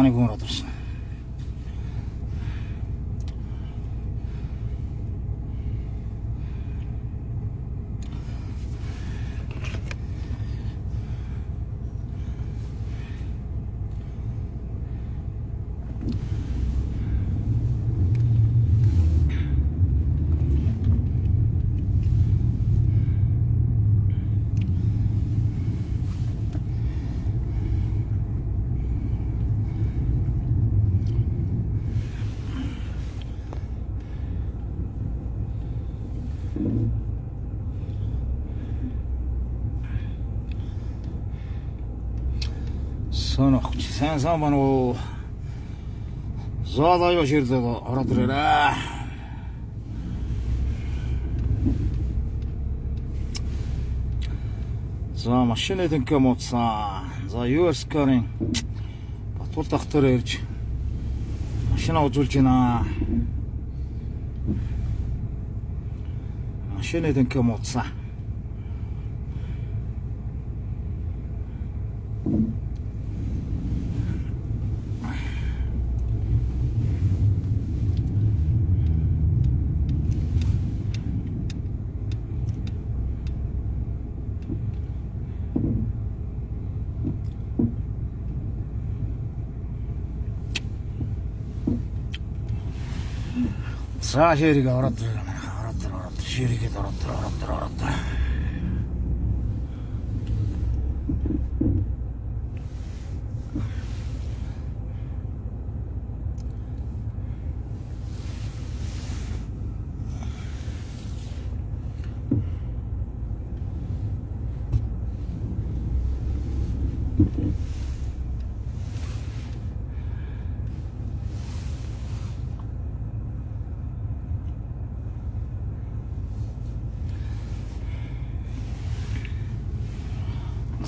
Зооны хүн ороод ирсэн. Сонох сайн бана уу. Зоолоо юу ширлээ ороод ирээрээ. За машины тэнхээ мууцсан. За US-ийн Батбол доктор ирж машина узуулж байна. Машины тэнхээ мууцсан. За ширийг ороод ширигээд ороод.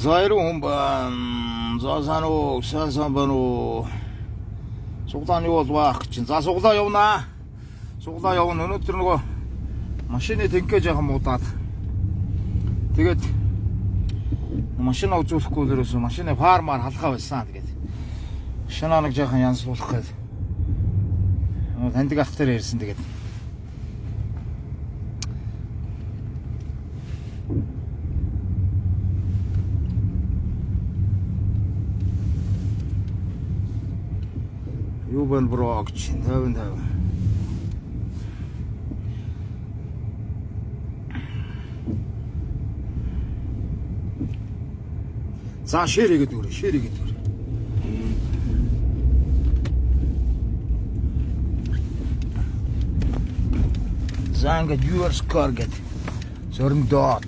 За ирүүн бан. За сануу сайн бануу. Суглааны бол баах чинь. За суглаа явнаа. Суглаа явна. Өнөөдөр нөгөө машины тэнхээ жаахан муудаад. Тэгээд машина үзүүлэхгүй дээрээс машины фармаар халахаа байсан. Тэгээд шинаа нэг жаахан янзлуулах гээд. Таньдаг ах дээр ярьсан тэгээд. Юу бэн брог чинь 50. За ширэгэд үрэ. За ингээд US-аар гээд зөрмдөө.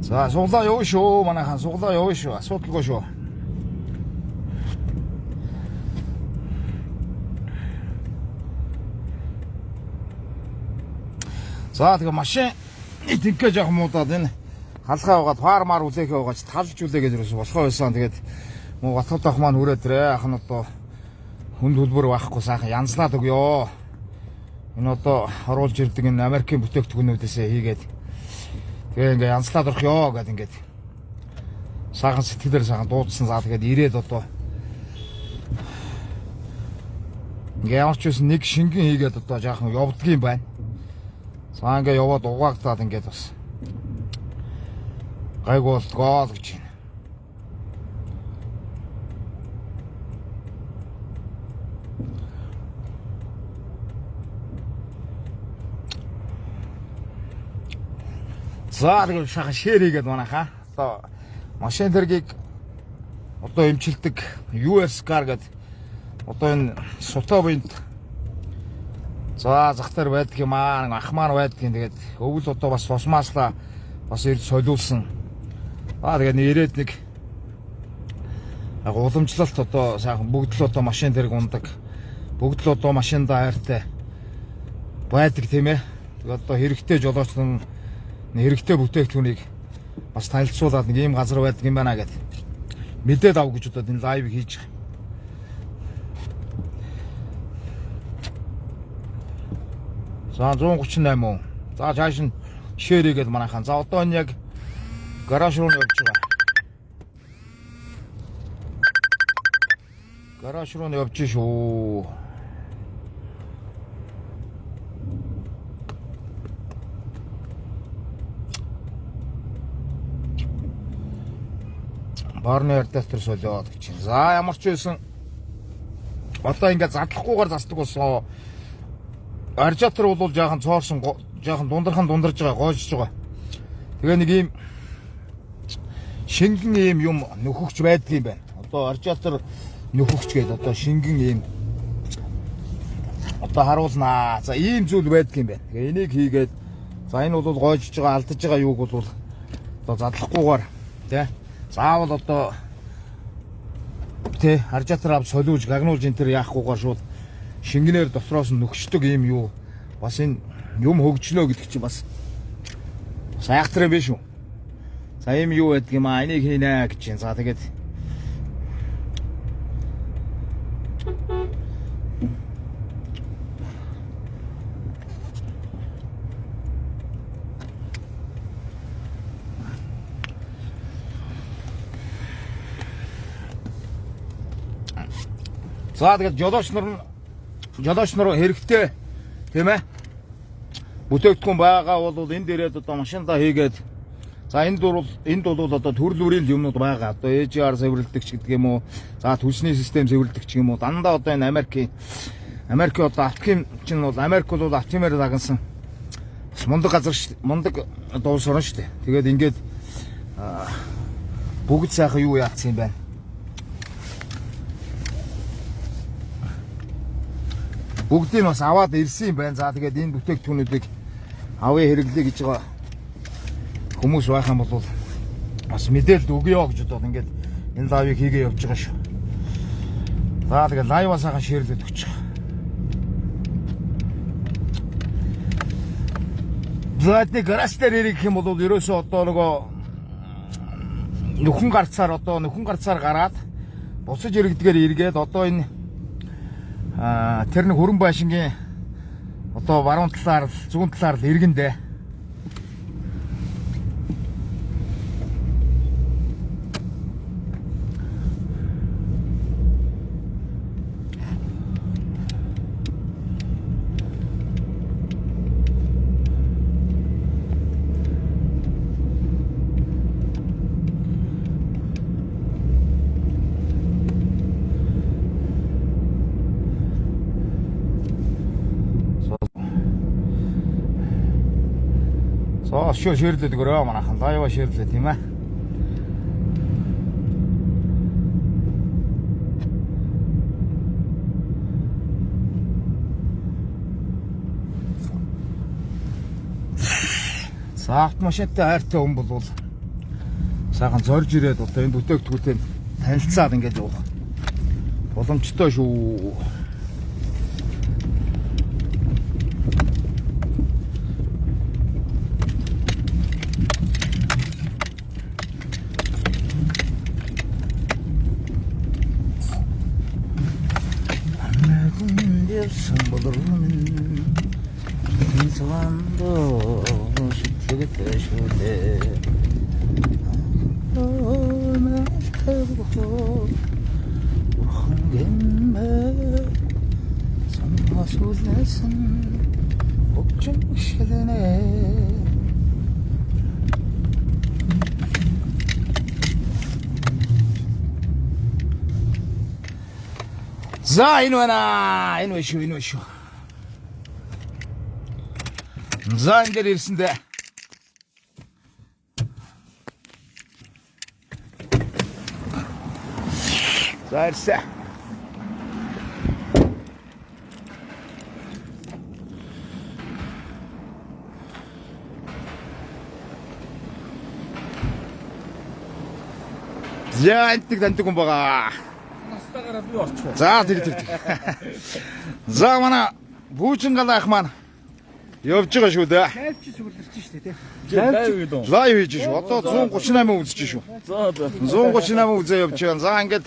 За суглаа явна шүү. Манайхан суглаа явна шүү. Асуудалгүй шүү. За тэгээ машин тэнхээ жоох муудаад энэ халахаа угаад фармаар үлээхээ угааж талж үлээгээд ерөөсө болохоо байсан. Тэгээд муу Батбол дох маань хүрээдрээ ахын одоо хүнд хөлбөр байхгүй сайхан янзлаад өгөө. Энэ одоо оруулж ирдэг энэ Америкийн бүтээгдэхүүнүүдээсээ хийгээд тэгээ ингээ янзлаад орох ёо гэдэг ингээд саахан сэтгэлээр саахан дуудсан. За тэгээд ирээд одоо ингээ ямар ч үсэн нэг шингэн хийгээд одоо жаахан явдгийм байна. За ингээ яваад угаагдаад ингээд бас гайгүй болдгоо гэж байна. За тэгээд шахан шэр хийгээд манайхаа одоо машин тэргийг одоо эмчилдэг US car гэдэг одоо энэ сутаа буйнд за зах дээр байдаг юм аа, ах маань байдаг юм. Тэгээд өвөл одоо бас тусмааслаа бас ирд солиулсан. Тэгээд ирээд нэг уламжлалт одоо сайхан бүгд л одоо машин тэрэг ундаг, бүгд л одоо машиндаа хайртай байдаг тийм ээ. Тэгээд одоо хэрэгтэй жолооч хэрэгтэй бүтээгдэхүүнийг бас танилцуулаад нэг ийм газар байдаг юм байна гэд мэдээд ав гэж удаад энэ лайв хийж байгаа. За 138 уу. За цааш нь шэр хийгээд манайхан. За одоо энэ яг гараж руу явж байгаа. Гараж руу явж шүү. Барны ардтер солиод гэж байна. За ямар ч байсан одоо ингээд задлахгүйгээр засдаг болсон. Радиатор бол жаахан цоорсон, жаахан дундарж байгаа, гоожж байгаа. Тэгээ нэг ийм шингэн ийм юм нөхөгч байдаг юм байна. Одоо радиатор нөхөгч гэдэг одоо шингэн ийм одоо харуулнаа. За ийм зүйл байдаг юм байна. Тэгээ энийг хийгээд за энэ бол гоожж байгаа, алдаж байгаа юуг бол одоо задлахгүйгээр тий заавал одоо тий радиатор авч солиулж гагнуулж энэ төр яахгүйгээр шууд шингэнээр дотроос нь нөхчдөг юм юу бас энэ юм хөгжлөө гэдэг чинь бас сайхтар юм биш үү. За ийм юу байдаг юм аа, энийг хийнэ гэж чинь. За тэгээд за тэгээд жолооч нар хэрэгтэй тийм ээ. Бүтээгдэхүүн байгаа бол энэ дээрээ одоо машиндаа хийгээд за энд бол одоо төрөл бүрийн юмнууд байгаа. Одоо EGR сэвэрлэгч гэдэг юм уу? За түлшний систем сэвэрлэгч юм уу? Дандаа одоо энэ Америк одоо автгийн чинь бол Америк бол автимээр дагнсан. Мундаг газар мундаг одоо улс орн шүү дээ. Тэгээд ингээд бүгд сайхан юу яатсан юм байна. Бүгдийг бас аваад ирсэн юм байна. За тэгээд энэ бүтээгдэхүүнүүдийг авъя хэрэглэе гэж байгаа хүмүүс байх юм бол бас мэдээлэл өгье гэж бодоод ингээд энэ лайвыг хийгээ явж байгаа шүү. За тэгээд лайваа сайхан шеэрлээд өгч байгаа. За энэ гараж дээр ирэх юм бол ерөөсөө одоо нөгөө нөхөн гарцаар гараад буцаж иргэдгээр эргээд одоо энэ тэр нэг хөрөн байшингийн одоо баруун талаар зүүн талаар л иргэндээ шеэрлээд өгөрөө манайхан лайва шеэрлээ тийм ээ. За автомашинтай хайртай хүн бол сайхан зорж ирээд одоо энэ бүтээгдэхүүнтэй танилцаад ингэж явах боломжтой шүү. цавандо шитгэдэг шүлээ өөна тавго хангэмэ самхасуулсан богчон шилэнэ 자 이놈아 이놈 쇼 자 이제 이랬는데 자 이랬어 자 인뜩 단뜩 봐가 За тэр. За манай бүүчин галаах маань явж байгаа шүү дээ. Лайв чи сүгэлэрч штэ тий. Лайв хийж шүү. Одоо 138 үзэж шүү. За 138 үзээ явж байгаа. За ингээд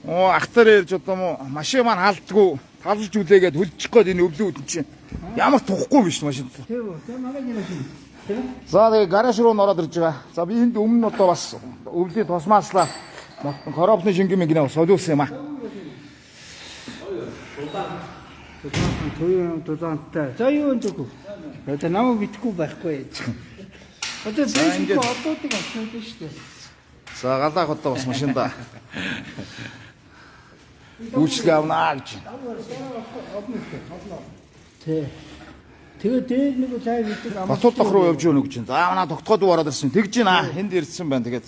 ахтар ярьж одоо машин маань халддгүй талж үлээгээд хөлчих гээд энэ өвлөө үтэн чинь ямар тухгүй биш машин. Тийм үү. За манай нэр шиг. За тэгээ гараж руу ороод ирж байгаа. За би энд өмнө одоо бас өвлийн тосмааслаа. Коробны шингэмэг нэ солиулсан юм аа. Тулаантай. За юу энэ дүү. Одоо намайг битггүй байхгүй. Одоо фэйсбүүк одоодыг авчихсан шүү дээ. За галаах одоо бас машинда. Үүчлээ авнаа гэж. Тэ. Тэгээ дээр нэг лайв хийдэг амар. Батууд дах руу явж өгнө гэж. За манай тогтоход ороод ирсэн. Тэгж гинэ. Энд ирсэн байна тэгээд.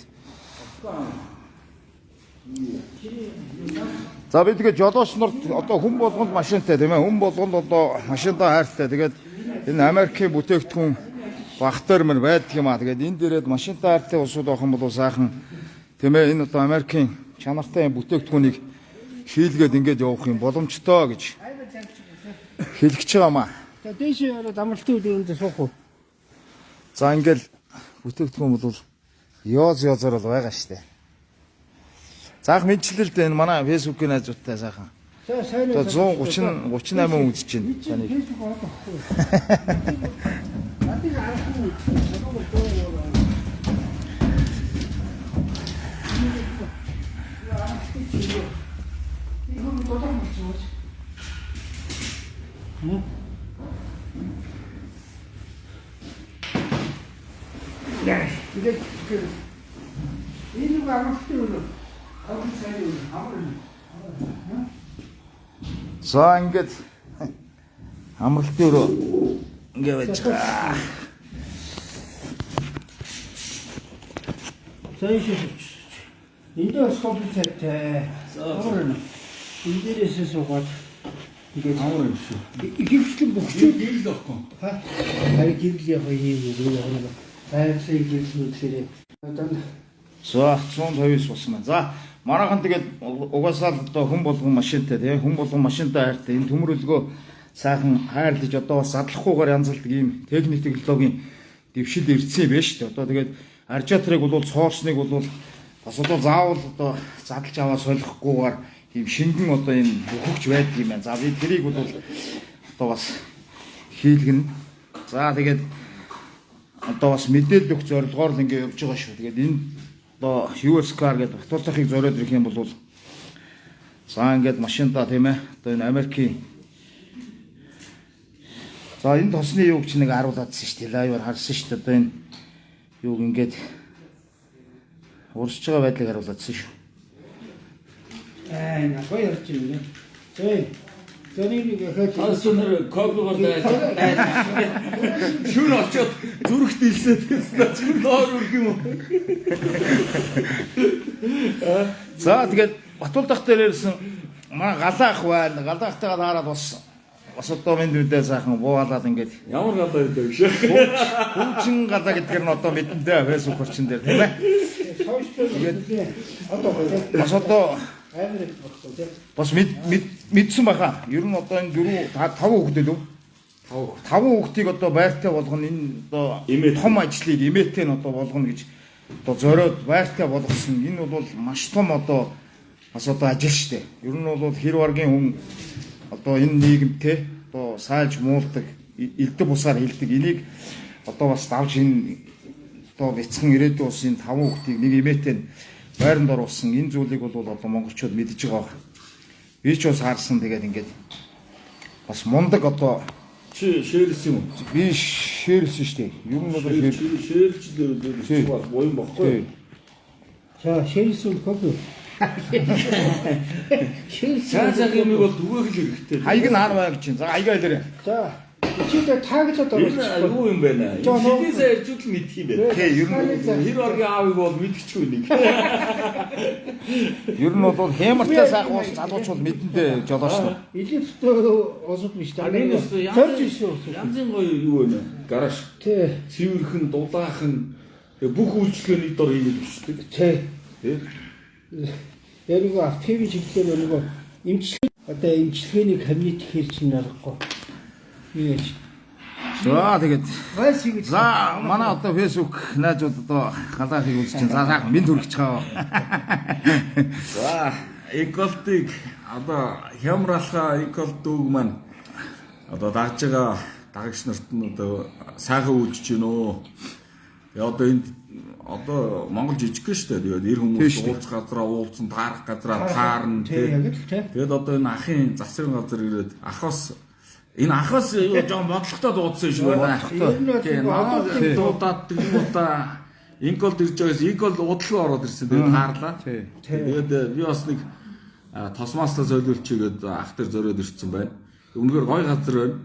За би тэгээд жолооч нарт одоо хүн болгонд машинтай тийм ээ. Хүн болгонд одоо машинтаа хайртай. Тэгээд энэ Америкийн бүтээгдэхүүн багтаар мөр байдаг юм аа. Тэгээд энэ дээрээ машинтаа хайртай улсууд байх юм бол сайхан тийм ээ. Энэ одоо Америкийн чанартай бүтээгдэхүүнийг хийлгээд ингэж явах юм боломжтой гэж хэлж байгаа юм аа. За дээш ороод амралтын үеинд суух уу? За ингээл бүтээгдэхүүн бол ёозоор л байгаа штэ. Заах мэдчилэлд энэ манай фэйсбүүкийн найзуудтай сайхан. За сайн уу. 138 үзэж байна. Саний. фэйсбүүк орохгүй. Надад арахгүй. 야, 이게 이거 아무 필요 За ингээд амралтын өрөө ингээ байж байгаа. Энд бас комплекттэй. Амарна. Энд дээрээс суугаад ингээд амарна шүү. Ихэвчлэн бөхчүүд гэрэл авахгүй. Харин гэрэл яг ийм үү яа. Байцаа гэрэлнүүдээр За 150-с болсон байна. За манайхан тэгээд угаасаа л одоо хүн болгон машинтай тий хүн болгон машинтай хайртай энэ төмөрлөгөө сайхан хайрлаж одоо бас задлахгүйгээр янзалдаг ийм техник технологийн дэвшил ирсэн юм байна шүү дээ. Одоо тэгээд радиаторыг бол цоорсныг бол бас одоо заавал одоо задлж аваа солихгүйгээр ийм шингэн одоо энэ бөхөгч байдаг юм байна. За би тэрийг бол одоо бас хийлгэн. За тэгээд одоо бас мэдээлэл өгөх зорилгоор л ингэ явж байгаа шүү. Тэгээд энэ одоо US car гэдэг батуулахыг зориод ирэх юм бол за ингээд машинтаа тийм ээ одоо энэ Америкийн за энэ тосны юуг чи нэг харууладсан шүү дээ. Лайваар харсан шүү дээ. Одоо энэ юуг ингээд урсж байгаа байдлыг харууладсан шүү. на гоё ярьж байна. Зөө. Зөнийг хөөж Асуунаар копигоор шүр очоод зүрхт илсээд гэсэн чинь ноор үрх юм уу? За тэгээд Батул дахь дээр ирсэн манай галаах байна. Галаахтайгаа таараад бас одоо минь үдээ сайхан буугаалаад ингээд Ямар галаа гэдэг вэ? Хуучин галаа гэдгээр нь одоо мэдэнтэй фэйсбүүк орчин дээр тийм ээ. Бас одоо бас мэдсэн баха. Ер нь одоо энэ 5 хүүхэд лөө. 5 хүүхдийг одоо байртай болгоно энэ одоо том ажлыг эмээтэй нь одоо болгоно гэж одоо зориод байртай болгосон. Энэ бол маш том одоо бас одоо ажил шүү дээ. Ер нь бол хэр баргийн хүн одоо энэ нийгэмтэй одоо сайж муулдаг элдв бусаар хэлдэг. Энийг одоо бас давж ин одоо бяцхан ирээдүйн улсын 5 хүүхдийг нэг эмээтэй байранд оруулсан энэ зүйлийг бол одоо монголчууд мэдж байгаа. Би ч бас харсан. Тэгээд ингээд бас мундаг одоо шээрс юм. би шээрсэн шүү дээ. Ер нь бол шээрч л бас буян баггүй. За шээрсэн кофе. Цаазаг юм бол түгээх л хэрэгтэй. хаяг нь хаана байгаа гэж чинь. За хаягаа хэлээрэй. За чидэ тааглаад орчихсон. Юу юм бэ нэ? Шидээсээ ирж үл мэдх юм бэ. Тий, ер нь Тэр оргийн аавыг бол мэдчихгүй нэг. ер нь бол хэмэртэй сайхан уус залуучууд мэдэндээ жолооч нь. Элифтэй осод биш та. Энэ бас Зорж ирсэн. янзын гоё юу вэ? Гараж. Тий. Цэвэрхэн, дулаахан бүх үйлчлэгээ нэг дор хийгээд өчтдөг. Тий. Тий. Яг актив чиглэлээр нөгөө эмчилгээ одоо эмчилгээний кабинет хэр чинь аргагүй. Ийж. За тэгээд Бас юу гэж. за манай одоо фэйсбુક найзууд одоо галаахыг үзэж чинь за сайхан минь төрөгч чаа. За, эколтыг одоо хямралхаа эколт дүүг маань одоо дагж байгаа дагагч нарт нь одоо сайхан үйлчж гинөө. Одоо энд одоо Монгол жижиг гэн штэ. Тэгээд эр хүмүүс уулзах газраа уулзсан, таарах газраа таарна тий. Тэгээд одоо энэ ахын засрын газар ирээд ахаас энэ ахаас жоон бодлоготой дуудсан шүү байна. Тэгээд дуудаад тэгмуудаа инколд ирж байгаас инколд удалгүй ороод ирсэн. Тэгээд таарлаа. Тэгээд би бас нэг тосмаастаа солиулчихгээд ах тэр зориод ирсэн байна. Үнэхээр гоё газар байна.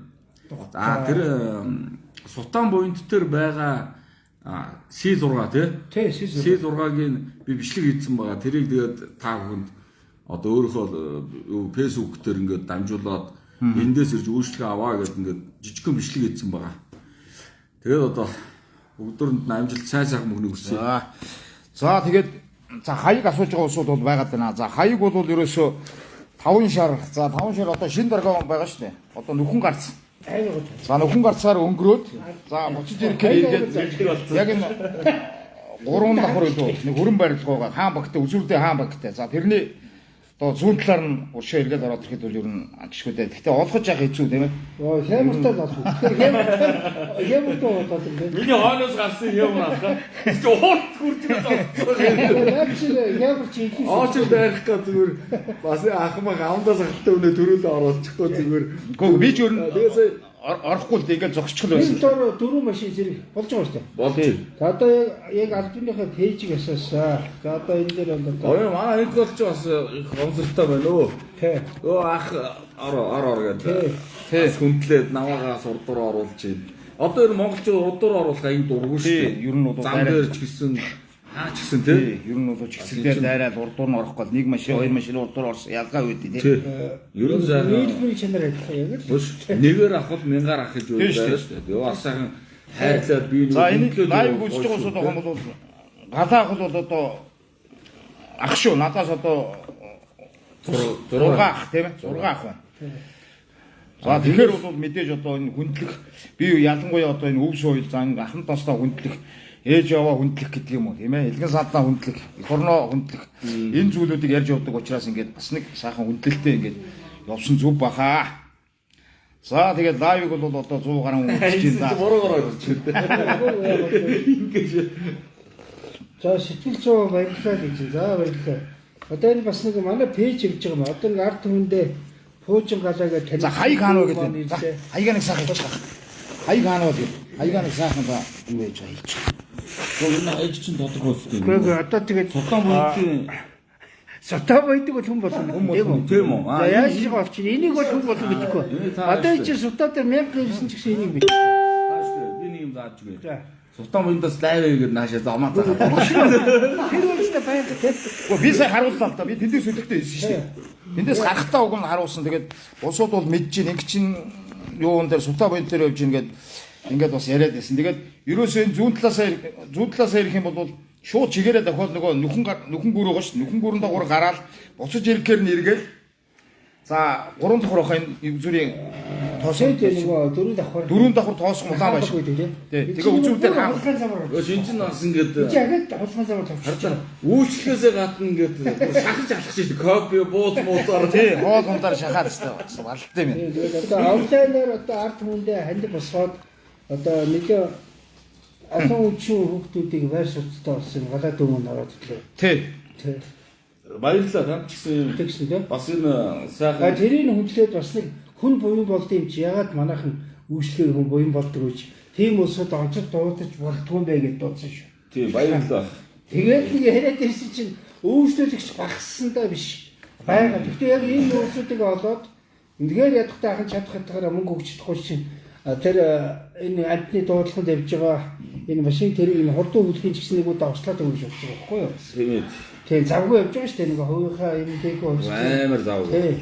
За тэр Сутан буйнт төр байгаа C6 тий C6-гийн би бичлэг хийсэн байгаа. Тэрийг тэгээд та бүхэнд одоо өөрөөхөө фэйсбુક дээр ингээд дамжуулаад эндээс ирж үйлчлэг аваа гэдэг ингээд жижигхэн бичлэг хийсэн байгаа. Тэгээд одоо бүгдөрөнд амжилт сайхан мөнгө өгсөн. За тэгээд за хаяг асууж байгаа улсууд бол байгаад байна. За хаяг бол ерөөсөө 5 шар. За 5 шар одоо шинэ дарга байгаа шүү дээ. Одоо нүхэн гарцсан. За нүхэн гарцаар өнгөрөөд за буцаж ирэх гээд яг энэ 3 давхар илүү нэг хөрөн барилгаагаа хаан багтаа үзүүрдээ хаан багтаа. За тэрний одоо зүүн талаар нь уршаа эргээд ороод ирэхэд бол ер нь гişгүй дээ. Гэхдээ олгож явах хэцүү тийм ээ. Оо хямртай залуу. Хямртай болоод юм бэ. Миний хойноос гарсан юм аах. Чи уут хүрдээ зогссон. Хямр чи их. Очир дайрах га зүгээр бас ахмаг авандаас хаттай өнөө төрөөлөө оруулчихгүй зүгээр. Гэхдээ би ч ер нь орохгүй л ингээд зогсчихл байсан. Энэ дөрөв дөрөв машин зэрэг болж байгаа шүү дээ. Болчих. За одоо яг альбиныхаа пэйжийг асаасаа. За одоо энэ дээр бол Ой манай энэ бол ч бас гомсолтой байна өө. тий. Өө ах ор гэдэг. Тий. Хүндлээд наваагаас урдуур оруулж байна. Одоо энэ монголчууд урдуур оруулахаа энэ дурггүй шүү дээ. Ер нь бол зам дээр ч гэсэн хаач гэсэн тий. Ер нь бол чигсэлээр дайраад урдуур нь орохгүй нэг машин хоёр машин урдуур орсон ялгаа үүдээ тий. Ер нь сайхан. Нийлбэрийн чанар адилхан яг л. Нэгээр авах мянгаар авах гэж байлаа шүү дээ. Бас сайхан хайрлаад би за энэ лайв үзэж байгаа усуд байгаа бол галаах бол одоо ах шүү надаас одоо 6 ах тийм ээ 6 ах байна. За тэгэхээр бол мэдээж одоо энэ хүндлэх би ялангуяа одоо энэ өвс соёл за энэ ахын тостоо хүндлэх ээж яваа хүндлэх гэдэг юм уу тийм ээ элгэн саднаа хүндлэх эх орноо хүндлэх энэ зүйлүүдийг ярьж явдаг учраас ингээд бас нэг сайхан хүндлэлтэй ингээд явсан зүв баха. За тэгээд лайвыг бол одоо 100 гаруй үзэж байна. Борогоор орж ирдэ. Ингэж За сэтгэл зүй баярлалаа гэж. За баярлалаа. Одоо энэ бас нэг манай пэйж хийж байгаа юм. Одоо нэг ард түмэндээ пуужин галаагаа таних. За хаяг хаана вэ гэдэг. За хаягаа нэг сайхан хийчих. Хаяг хаана вэ гэдэг. Хаягаа нэг сайхан ба юу яаж хийчих. энэ аяг чинь тодог болтой. Гэхдээ одоо тэгээд Сутан буйнтын сатаа байдаг бол хүн болно. тийм үү? За яаж шиг болчих. Энийг бол хүн болно гэдэггүй. Одоо энэ чинь сутаа дээр 1000 гэсэн ч гэсэн энийг бий. тааш би нэг юм зааж гээ. За. Сутан буйнтаас лайв хийгээд наашаа замаа таа. Тэр үстэй баяр тийм. Гэхдээ би сая харууллаа л да. Би тэндээс өлегтэй хэлсэн шүү дээ. Тэндээс гарахтаа уг нь харуулсан. Тэгээд улсууд бол мэдж ийн ингэ чин юун дээр сутаа буйнт дээр явж ингээд ингээд бас яриад байсан. Тэгээд ерөөсөө энэ зүүн талаасаа ирэх юм бол шууд чигээрээ дахиад нөгөө нүхэн гүр байгаа шүү. Нүхэн гүрэн дагуур гараад буцаж ирэхээр нь эргээл за 3 дахь рухын зүрийн Тосоод нөгөө дөрөв давхар тоосох улаан байш. Тий. Тэгээ үзүүрдээ хаа. Шинжин нас ингээд яг хулгай замаар тавьчихсан. Үйлчлэхээсээ гадна ингээд шахаж алах чинь копи бууз мууцаар Тий, хоол хундаар шахаад өстой балтай юм. Тэгээд одоо онлайнаар одоо ард түмэндээ хандив босгоод одоо нэлээ олон үеийн хүүхдүүдийг байр суурьтай болсон гадаад өмнө ороод ирлээ. Тий. Тий. баярлалаа тань ч гэсэн Тэгсэн тий. бас энэ сайхан тэрийг хүндлээд бас нэг хүн буян болд юм чи ягаад манайхан үйлчлэгээ хүн буян болдог гэж тийм улсад онцод дуудаж болдгүй юм бэ гэж дуудсан шүү. тий баярлалаа. Тэгээд нэг яриад ирсэн чинь өөрчлөлтөгч багссандаа биш. Бага. Гэхдээ яг энэ өөрчлөлтийг олоод энэгээр ядахтай ахын чадах хэтгээр мөнгө өгч чадахгүй чинь тэр энэ амтны дуудлаганд явж байгаа энэ машин тэрийг энэ хурдан хөдөлгөөний ч гэсэн нэг удаа ослоод өгч явж байгаа байхгүй юу? Тийм ээ. Тэгээ завгүй явж байгаа шүү дээ нэг хувийнхаа юм дээгөө Амар завгүй.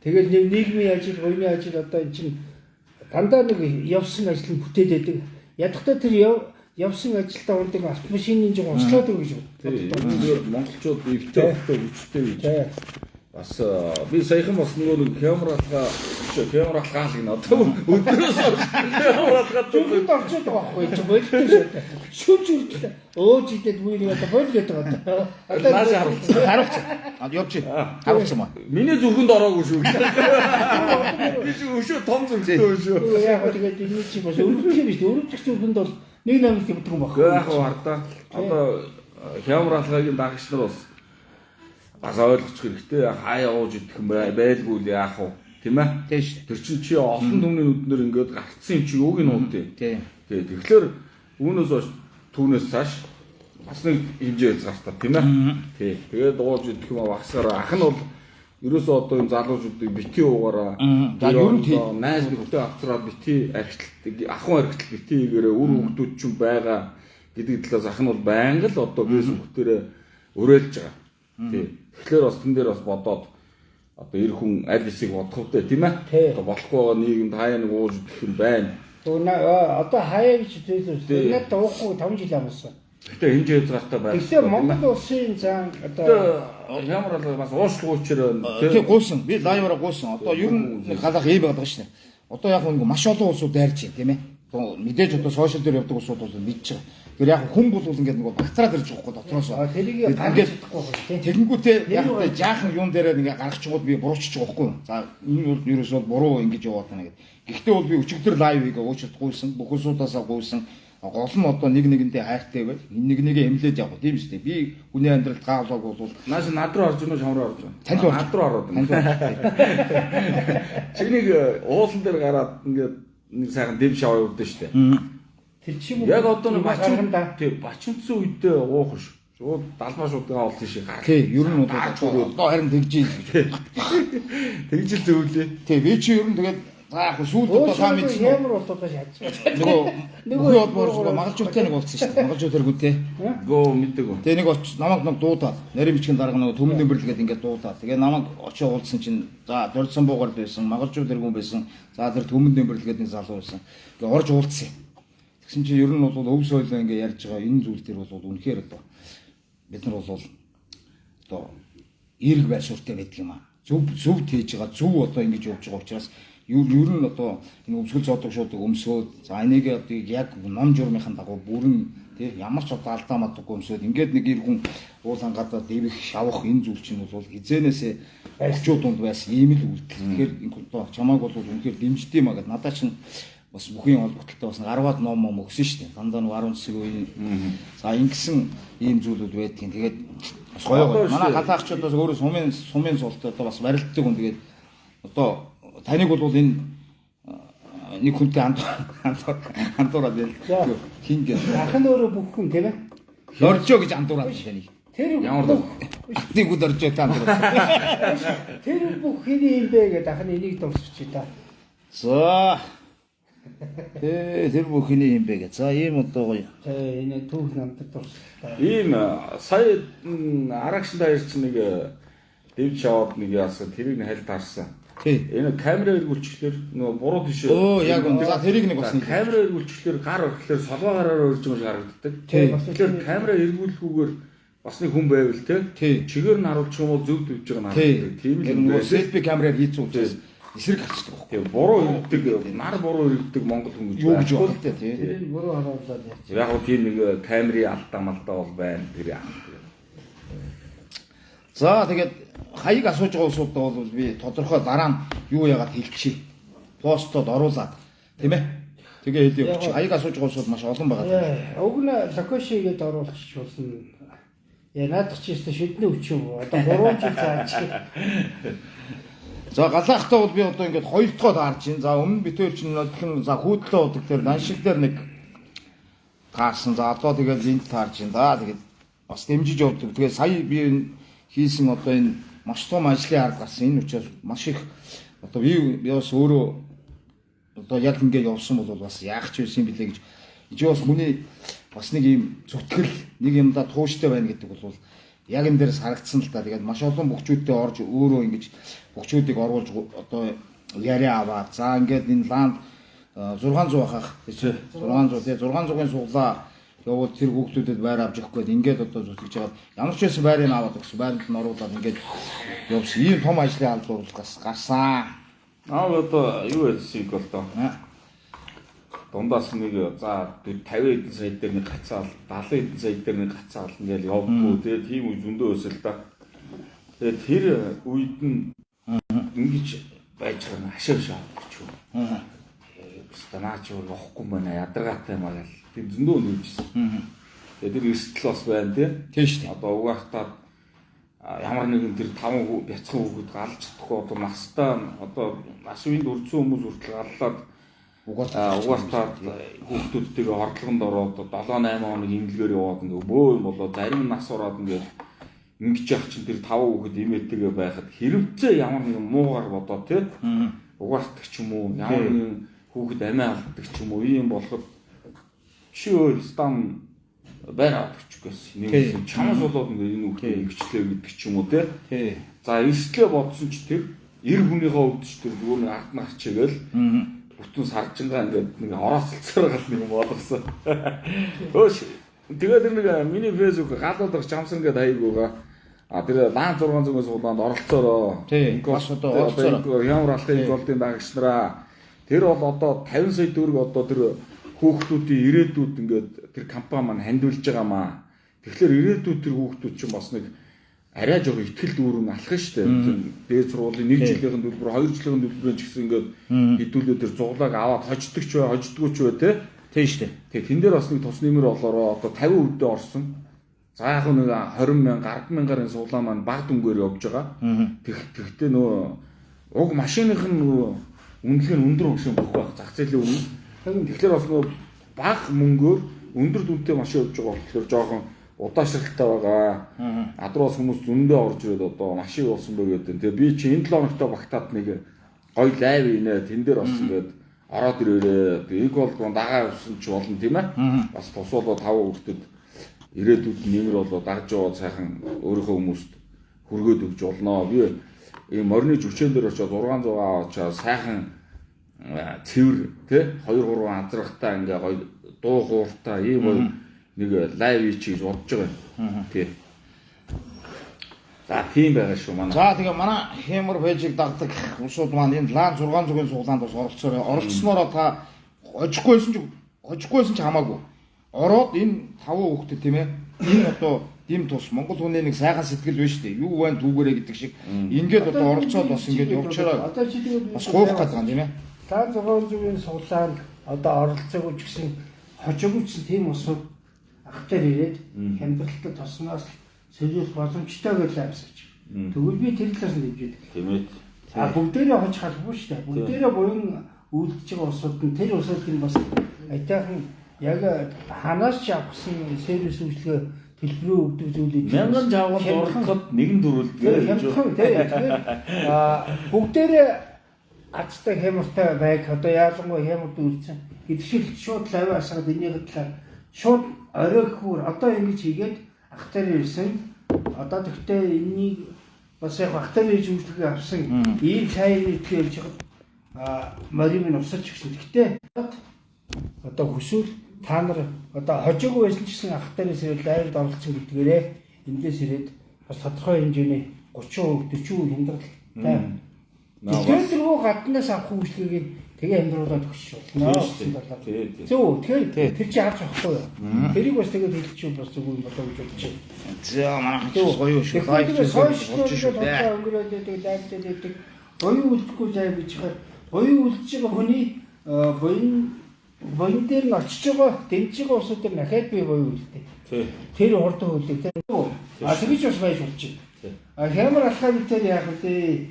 Тэгээд нэг нийгмийн ажил, буйны ажил одоо эн чинь дандаа нэг явсан ажил нь бүтээд байдаг. Ядахтай тэр явсан ажилдаа ундаг автомашины жиг ослоод өгч шүү. Тийм. Монголчууд өвчтэй өвчтэй гэж. Бас би саяхан бас нэг камератгаа л гин одоо өдрөөс камератгаа зүгт орчод байгаа байхгүй чи болтой шүү. Шүнж үрдээ. Өөж идэд мөрийг одоо бол гэдэг одоо. нааш харуулж. Явж харуулсан маа. Миний зүрхэнд ороогүй шүү. Би ч өшөө том зүрхтэй шүү. Яг тэгээд энэ чи бас өрөвдөх юм шүү. Өрөвдөх зүрхэнд бол нэг намайг гэдэг юм байна. Яг хардаа одоо камератлагын дагагч нар бас бас ойлгочих хэрэгтэй хаа явууж идэх юм байлгүй л яах вэ тийм ээ Тий шүү. тэр чинь чи олон түмний нүднэр ингээд гартсан юм чи юуг нь уудээ Тий. тэгэхээр үүнээс хойш түүнээс цааш бас нэг хэмжээ зартаа тийм ээ тий тэгээд дуулж идэх юм багсаараа ах нь бол ерөөсөө одоо энэ залуучуудыг бити уугаараа ер нь тий. найз нөхдөд авчраад бити архитект ахын архитект бити игээрээ үр хөвгтүүд ч юм байгаа гэдэг талаас ах нь бол байнга л одоо фэйсбүүкээрээ өрөөлж байгаа тий тэгэхээр бас тэн дээр бас бодоод одоо эр хүн аль хэсгийг бодох вэ тийм ээ одоо болохгүй байгаа нийгэмд хаяа нэг ууж идэх юм байна Одоо хаяа гэж зүйлээ надад уухгүй 5 жил амсан. гэхдээ энэ жив згаартай байна Тэгэхээр Монгол улсын зан одоо ямар л бас уушлах учраас Тий гуйсан. Би лайваараа гуйсан. Одоо ер нь галах ийм байдаг шнэ. Одоо яг нэг маш олон улсууд дайрч байна тийм ээ. Мэдээж одоо сошиал дээр явдаг улсууд бол мэдж байгаа. Тэр яг хүн бол ингээд нэг багтраад ирж байгаа байхгүй дотроос. тэрийг гаргаж чадахгүй байна тийм. Тэгэнгүүтээ яг та жаахан юун дээр ингээ гаргачихгууд би буруучж байгаа байхгүй. За энэ бол ерөөсөө буруу ингэж яваад байна гэдэг. Гэхдээ бол би өчигдөр лайвыг уучрад гуйсан. Бүх улсуудаасаа гуйсан. Гол нь одоо нэг нэгэндээ хайртай байл. Нэг нэгээ эмлээд явах тийм шүү дээ. Би хүний амьдралд гаалгааг бол нааш над руу орж ирнэ шам руу орж байна. Танд над руу ороод байна. Чинийг уулан дээр гараад ингээд нэг сайхан дэв шаваа явуулдаг шүү дээ. Тэр чим Яг одоо нэг гарганда бачимдсан үедээ уух ш. Шууд далбаа шуудагаа ол тийш гар. тий ер нь одоо харин тэгж Тэгжил зөвлөө. тий би чи ер нь тэгээд за яг сүүлд одоо та мэдсэн үү? ямар болоод шааж. Нөгөө бодбор магалжуутай нэг болсон шүү дээ. Магалжуу тэргүүтэй. Гөө мэддэг үү. Тэгээ нэг намайг нэг дуудаад нарийн бичгийн дарга нөгөө төмөн нэмэрлэгээд ингээд дуудаад. Тэгээ намайг очиж уулзсан чинь за дурдсан буугаар байсан, магалжуу тэргүүн байсан. За тэр төмөн нэмэрлэгээд нэг залуу байсан. Тэгээ орж уулзсан. Тэгсэн чинь ер нь бол өв соёлоо ингээд ярьж байгаа энэ зүйл дээр бол үнэхээр одоо бид нар бол одоо эерэг байр суурьтай байдаг юм аа. Зөв тээж байгаа, зөв одоо ингэж явж байгаа учраас ер нь одоо энэ өмсгөл зоодог шууд өмсөөд за энийг одоо яг ном журмынхаа дагуу бүрэн тий ямар ч одоо алдаа мадаггүй өмсөөд ингээд нэг эр хүн уулан гадаа дэвих шавах энэ зүйл чинь бол хизээнээсээ очууд дунд байсан ийм л үйлдэл. Тэгэхээр одоо чамайг бол үнэхээр дэмждэг юм аа гэд надад чинь бас бүхэн холбогдлолтой бас гаргаад ном өгсөн шүү дээ. Дандаа нэг 10 засаг үеийн за ингэсэн ийм зүйлүүд байдгийн. Тэгээд бас гоё. Манай галаагчдаас өөрөө сумын суултаа одоо бас барилддаг хүн. Тэгээд одоо таныг бол энэ нэг хүнтэй андуураад байна. Хин гэж. Ах нь өөрөө бүх хүн тийм ээ. Оржоо гэж андуураад байна. Тэр Ямар нэг үд оржоо та андуураад. тэр бүх хэний юм бэ гэдэг ах нь энийг дуусчих та. За тэр бүхний юм бэ гэж. За ийм одоо гоё. Энэ түүх намтад дуусчих. Ийм сая арагшин даяар чи нэг дэв шаваад нэг яасан тэрийг нь хальт харсан. Тий. Энэ камера эргүүлчихлээр нөгөө буруу тийш. Оо яг үнэ. За тэрийг нэг бас камера эргүүлчихлээр гар орхлоор солгоо гараар өрж байгаа харагддаг. Тэгэхээр камера эргүүлэхгүйгээр бас нэг хүн байвал те. Чигээр нь харуулчих юм бол зөв дөвж байгаа нь харагддаг. Тийм л нөгөө селфи камераар хийцэн учраас эсрэг гарчдаг. Тэгээ буруу ирдэг, нар буруу ирдэг монгол хүн гэж Юу гэж байна те тий. Тэр нь буруу харуулаад яа. Яг гоо тийм нэг камерын алдаа малдаа бол байна тэр яа. За тэгээд хаяг асууж байгаа улсуудаа бол би тодорхой дараа нь юу яагаад хэлчихье. Постод оруулаад тийм ээ. Тэгээ хэлээ өгч. Хаяг асууж байгаа улсууд маш олон байгаа. Уг нь локошигээд оруулчих болно. Яа наадах чи өстө шидний өвч юм уу? Одоо 3 жил цааш. За галаахтаа бол би одоо ингээд 2 дахь таарч байна. За өмнө битүүр чинь нөтгөн за хүүтлээ удаг дээр даншиг дээр нэг таарсан. За одоо тэгээд энд таарч байна да. Тэгээд бас дэмжиж явдаг. Тэгээд сая би энэ хийсэн одоо энэ маш том ажлын арга гарсан. Энэ учраас маш их одоо би бас өөрөө одоо яг ингээд явсан бол бас яах ч байсан билээ гэж. Энд бас хүний бас нэг юм зүтгэл нэг юмдаа тууштай байна гэдэг бол яг энэ дээрс харагдсан л да. Тэгээд маш олон бөхчүүдтэй орж өөрөө ингэж бөхчүүдийг оруулж одоо яриа аваад за ингээд энэ ланд 600 ахах тийм 600 тий 600-ын суглаа явуул тэр хүүхдүүдэд байр авч явах гээд ингээд одоо зүтгэж байгаа. Ямар ч байсан байрыг аваад өгсөн байранд нь оруулаад ингээд явсан. Ийм том ажлын албаар гарсан. Одоо юу хэлсийг бол доо. Дундаас нэг за 50 эдэн сая дээр нэг гацаал 70 эдэн сая дээр нэг гацаал ингээл явдггүй тэгээ тийм үе зөндөө өсөл та. Тэгээ тэр үед нь ингэж байж байгаа нь хашаа шаадаг ч юм. Станаач явахгүй мэнэ ядаргаатай магаал. Тэр зөндөө нүүжсэн. Тэгээ тэр эрсдэл бас байна тийм шүү дээ. Одоо угаахтаа ямар нэгэн тэр 5 бяцхан хүүхэд галж чадахгүй одоо настай одоо нас үеинд үрдсэн хүмүүс хүртэл галлаад угаалтаад хүүхдүүдтэйгээ хордлогонд ороод 7-8 хоног имлэгээр яваад ингээ бөө юм болоо зарим нас ороод ингээ ингэж яах чинь тэр 5 хүүхэд имээтэйгээ байхад хэрвээ ямар нэгэн муугаар бодоо тий угаалтдаг ч юм уу ямар нэгэн хүүхэд амиа алддаг ч юм уу ийм болоход чи өөр стам байраад өгчихгүйс нэг чамаас болоод ингээ энэ хүүхдээ ингэчлээ гэдэг ч юм уу тий за эрсдлээ бодсон ч тэр 90 хүнийхээ хувьд ч тэр зүгээр нэг ард нар чигээл бүтэн саржингаа ингээд нэг орооцолцоор гал нэг болгосон. Өөш тэгээд тэр нэг миний фэйсбүүк галууд гарч амсан гэдэг хаягууга тэр лан 600-аас суулаад оролцоороо. Тийм бас одоо оролцоороо. Ямар алхахын голдын дагагч нараа тэр бол одоо 50 сая төгрөг одоо тэр хүүхдүүдийн ирээдүйд ингээд тэр компани маань хандуулж байгаамаа. Тэгэхээр ирээдүйд тэр хүүхдүүд чинь бас нэг арай жоо ихтгэл дүүрэн алах шүү дээ. Дээд сургуулийн 1 жилийн төлбөр 2 жилийн төлбөрөөр ч гэсэн ингээд хэдүүлээ тэр зуглааг аваад хождог ч бай, хождгүй ч бай тий шүү дээ. Тэгээ тэн дээр бас нэг тус нэмэр болоороо одоо 50% дэ орсон. За яг нэг 20,000, 10,000-ын суглаа маань баг дүнгээр явж байгаа. Тэгэхдээ нөгөө уг машиных нь нөгөө үнэлгээ нь өндөр өгшин болох байх. Зах зээлийн үнэ. Тэгэхээр бас нөгөө баг мөнгөөр өндөр дүнтэй машин явж байгаа болохоор жоохон удаашралтай байгаа. Адраас хүмүүс зөндөө орж ирээд одоо машин болсон байгаад. Тэгээ би чи энэ 7 хоногтой багтаад нэг гоё лайв инээ тэн дээр бас ингээд ороод ирээрээ. Тэгээ иг бол дагаа явсан ч болно тийм ээ. Бас тусуулаа 5 хүүхдэд ирээдүйд нэмэр болоо дагж яваад сайхан өөрийнхөө хүмүүст хүргээд өгч болно. Би ийм морины жүчэн дээр очиж 600 аваачаа сайхан цэвэр тий 2-3 азрахтаа ингээ гоё дуу хууртаа ийм гоё нэг лайв хийж бодож байгаа. Тий. За тийм байгаа шүү манай. За тэгээ манай хэмэр пэйжийг дагдаг улсууд маань энэ лан 600-ын суглаанд бас оролцоорой. Оролцсноороо та хожихгүйсэн ч хамаагүй. Ороод энэ 5 хүүхдэд тийм ээ. Энэ одоо дэм тус Монгол хүний нэг сайхан сэтгэл байна шүү дээ. Юу байна түүгээрээ гэдэг шиг. Ингээд одоо оролцоод бас ингээд явуучаараа Одоо чи тэгээд бас гоох гэдэг юм тийм ээ. Лан 600-ын суглаанд одоо оролцоогүй ч гэсэн хожоогүй ч тийм усууд ахтар ирээд хямдралтай тосноос сэргийлэх боломжтой гэж амьсаж. Тэгвэл би тэр талаас нь дэмжиж байдаг. Тийм ээ. Бүгдээрээ хож халахгүй шүү дээ. Бүгдээрээ буян үйлдэж байгаа усууд нь тэр усуудын бас айтайхан яг ханаас ч авсан сервис үйлчлэгээ төлбөрөө өгдөг зүйлийг 1000 жавгал дурлахад нэгэн дөрвөлдөө хямдхан тийм бүгдээрээ азтай хямртай байг одоо яалангуй хямрд үйлцэн гэдгшил шууд лавь асгаад энийгээ талаар шууд оройхгүйр одоо ингэж хийгээд ахтар ирсэн одоо тэгтээ энэнийг бас яг ахтар ирж үйлчлэгээ авсан ийм сайн үйлчлэгээ явж хад морим нь усаж гисэн тэгтээ одоо хүсвэл та нар одоо хожоогүй байсан ч гэсэн ахтараас ирээд лайвд оролцсон гэдгээрээ эндээс ирээд бас тодорхой хэмжээний 30%, 40% хямдралтай Дэлгэрэнгүй гаднаас авах үйлчлэгийг тэгээ амьдруулаад өгч болно. Зөв. Тэгэхээр тэр чинь авч авахгүй юу? Тэрийг бас тэгээд хэлчих бас зүг юм болоо гэж бодож байна. За манайх гоё шүү. Болж шүү дээ. Өнгөрөөд тэгээд лайвтай дэдэг. Буян үлдэхгүй зай гэж хаа. Буян үлдэж байгаа хүний буян дээр нь очиж байгаа дэмж байгаа усууд дээр дахиад би буян үлдээ. Тэр хурдан үлдээ. Тэгэж бас байж болж байна. Хямар алхаа битээр яах вэ?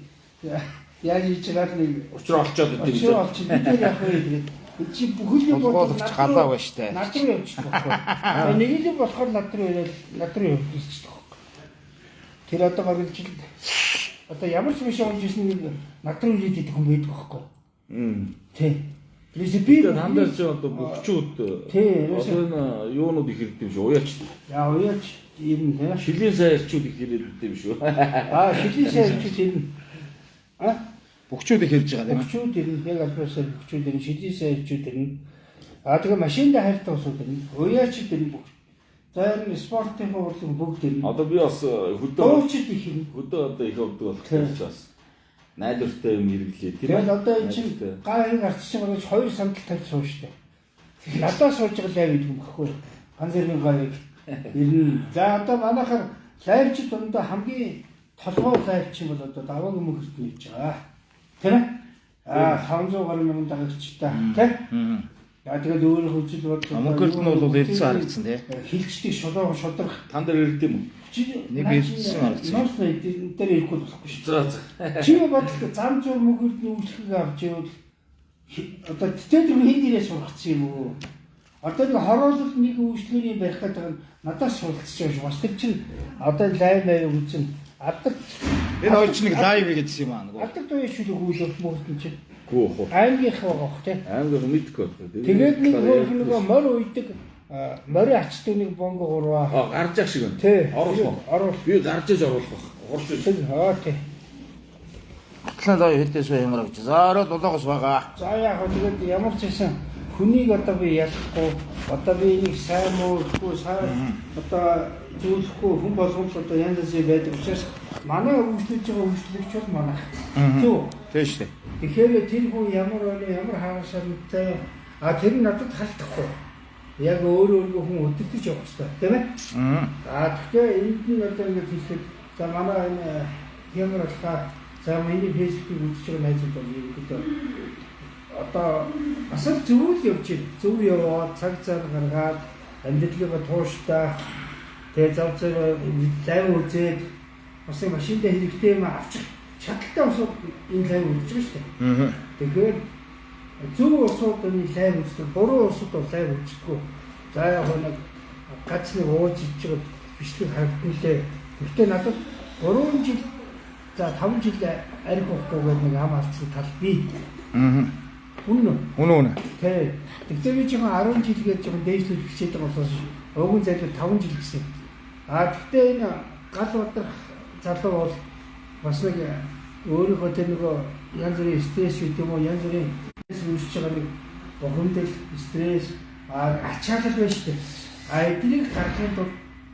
Яаж хийж байгаа нэг Учраа олцоод өгдөг гэж. Учраа олчих. Бид яах вэ тэгээд чи бүхэл нь болгоолч галаа байна штэ. Над руу явчихдаг байхгүй. Нэг л болохоор над руу явчихдаг байхгүй. Тэр одоо бараг жил одоо ямар ч биш явж ирсэн нэг над руу ирээд идэх хүн байдаг байхгүй. Тий. Тэрээс би Дандаа ч одоо бөхчүүд одоо юунууд их ирдэг юм шүү. Уяач. Яа уяач ирнэ тий. Шилийн сайрчууд их ирдэг юм шүү. Шилийн сайрчууд ирнэ. Бөхчүүд их хэлж байгаа тийм. Бөхчүүд ирнэ. Яг албасаар бөхчүүд ирнэ. Шилийн сайрчууд ирнэ. Тэгээ машиндаа хайртай усууд ирнэ. Уяач ирнэ. За энэ спортын хуулийн бүгд ирнэ. Одоо би бас хөдөө Дуучид их ирнэ. хөдөө одоо их өгдөг болох гэж бас найдвартай юм хэрэглээ. Тэгээд одоо энэ чинь гайхыг арчиж байгаа гэж 2 сандал тавьж сууж штэ. Надад сууж байгаа лайв гэдэг юм баггүй. Ганц зэргийн гайхыг ирнэ. За одоо манайхаар лайвчид дондоо хамгийн толгой лайвч юм бол одоо даваг юм хөрт нээж байгаа. Тийм ээ? 500 гаруй мянган дагагчтай тийм. Яа тэгээд өөрөө хөвчл бод Мөнгөлт нь бол ирсэн харагдсан тий. хилчдэг шулууг шудрах Тан дээр ирд юм уу? Нэг ирсэн харагдсан. Нос дээр ирэхгүй болохгүй шүү. За. Чи бодлоо зам зур мөнгөлт нь үйлчлэгийг авч ивэл одоо тэтгэл хин дээрээ сургацсан юм уу? Одоо нэг хороолол нэг үйлчлэгийн байх гэдэг нь надаас суралцж байгаа шүү. Бас тэр чинь одоо лайв үзэн адар Энэ хоёр ч нэг лайв хийгээдсэн юм аа нөгөө. адар дуу шүлэг үйлөх мөнгөлт нь чинь Гүү хоо. аймгийнх байгаа хөх тий. Аймаг мэдгүй. Тэгээд нэг нөгөө морь уйдаг морь ачдаг нэг бонго гурваа. Гарч яах шиг байна. Тий. Оруулах. Би гарч иж оруулах баг. Орж иж. Тий. Атлан лайв хэлдээс ямар гэж. За ороод улаагаас байгаа. За яг тэгээд ямар ч байсан хүнийг одоо би ялахгүй одоо би энийг сайн муухгүй сайн одоо зүйлэхгүй хүн болгоомж одоо янз бүрийн байдаг учраас манай үйлчлэж байгаа үйлчлэгч бол манай. Зөв. Тийм шүү дээ. Тэгэхээр тэр хүн ямар байна ямар хаашаантай тэр нь надад халтахгүй. Яг өөрөө хүн өдөртөж явах хэрэгтэй тийм ээ. Тэгэхээр энд нь одоо ингэж хэлэхэд за манай энэ ямар алхаа за миний фэйсбүүк үзэж байгаа найзууд бол ерөнхийдөө одоо бас л зөв явж байна. Зөв яваад цаг цаг гаргаад амьдралыгаа тууштай тэгээ зав зав лайв үзээд бас машинд хэрэгтэй юм авчих чадaltaй усууд энэ лайв үзэж байгаа шүү дээ. Тэгэхээр зөв усууд энэ лайв үздэг, буруу усууд бол лайв үздэг. За яг нэг гац нэг ууж иж байгаа бичлэг харагдсан лээ. Гэхдээ надад 3 жил за 5 жил арх ухдаг нэг ам алдсан тал би. Үнэн. Тий. Тэгтээ би жоохон 10 жил гэж жоохон дээшлүүлж хичээд байгаа болохоос өвгөн зайлуу 5 жил гэсэн. Тэгтээ энэ гал удрах залуу бол бас нэг өөрийнхөө тэр нөгөө янз бүрийн стресс үүд юм уу янз бүрийн стресс үүсэж байгаа нэг бохомдол стресс ачаалал байна шүү дээ. Эднийг гаргахын тулд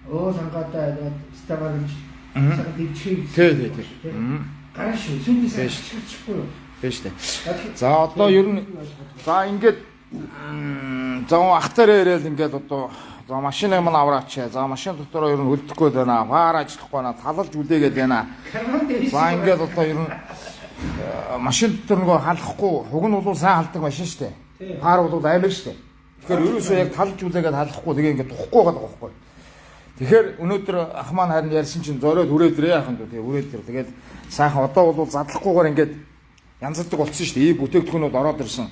уул хангаатай ингээд стабилж сард ичхийг. Тий. Гараш шүү. Сүнээс аччихгүй юу? Тийм шүү дээ. За одоо ер нь за ингээд ахтараа ирээл ингээд одоо за машиныг мань авраач. За машин дотороо ер нь хөлдөхгүй байна. Фаар ажиллахгүй байна. Талалж үлээгээд байна. За ингээд одоо ер нь машин дотор нөгөө халахгүй хуг нь бол сайн халдаг машин шүү дээ. Фаар бол аймаг шүү дээ. Тэгэхээр ерөөсөө яг талж үлээгээд халахгүй тэгээ ингээд тухгүй байгаа байхгүй. Тэгэхээр өнөөдөр ах маань харин ярьсан чинь зориод үрээдрээ яахан дүү тэгээ үрээдэр. Тэгээд сайхан одоо бол задлахгүйгээр ингээд янзлдаг болсон шүү дээ. Ийм бүтээгдэхүүнүүд ороод ирсэн.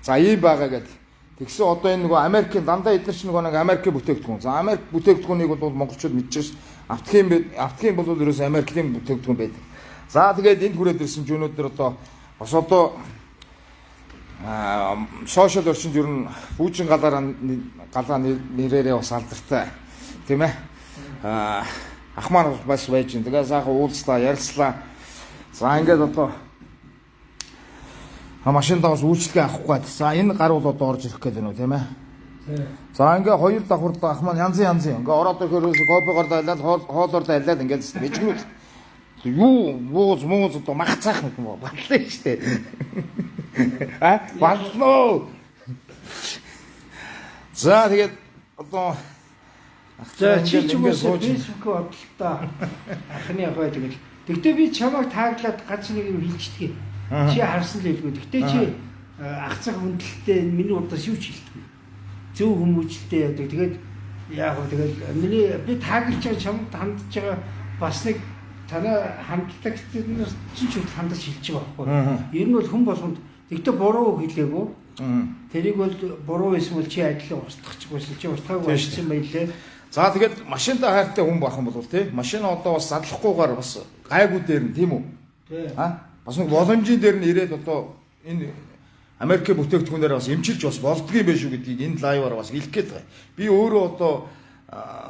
За ийм байгаа гэдэг. Тэгсэн одоо энэ нөгөө Америкийн дандаа эдгээр чинь нөгөө нэг Америкийн бүтээгдэхүүн. За Америк бүтээгдэхүүнийг бол монголчууд мэдчихэж байна. Автгийн бол ерөөс Америкийн бүтээгдэхүүн байдаг. За тэгээд энд хүрээд ирсэн ч өнөөдөр одоо бас одоо сошиал орчинд ер нь пүүжин галаа нэрээрээ бас алдартай. Тийм ээ. Ах маань бас байж гин. Тэгээ сайхан уулзлаа, ярилцлаа. За ингээд одоо машин давс үйлчлэгээ авахгүй байд. За энэ гар бол одоо орж ирэх гэдэг нь тийм ээ. За ингээ хоёр давхурд ах маань янз. Ингээ ороод ирэхээс кофегоор дайлаад хоолоор дайлаад ингээд мэжгнүүд юу мууз одоо махцаах юм бол батлаа штэ. Батлаа. За тэгээд одоо за чи ч үгүйс фэйсбүүкээ бодлоо. Анхны яг бай тэгэл. Тэгтээ би чамайг тааглаад гац нэг юм хэлчихдэг. Чи харсан л хэлгүй. Тэгтээ чи ах цах хүндэлтэй миний удаас юу ч хэлдэг. Зөв хүмүүжлтэй яадаг. Тэгээд яг гоо тэгэл миний би тааглаж байгаа чамд хандж байгаа бас нэг танаа хандлагчдаас чи ч хандаж хэлж байгаа байхгүй. Ер нь бол хүн болгонд тэгтээ буруу хэлээгүй. Тэрийг бол буруу байсан бол чи адилхан устгах байсан. Чи устгаагүй байсан байлээ. За тэгээд машинтай хайртай хүн байх юм бол тий машин одоо бас задлахгүйгээр бас гайгүй дээр нь тийм үү? Тий. Бас нэг боломжийн дээр нь ирээд одоо энэ Америкийн бүтээгдэхүүнээр бас эмчилж бас болдгийм байх шүү гэдгийг энэ лайваар бас хэлэх гээд байгаа. Би өөрөө одоо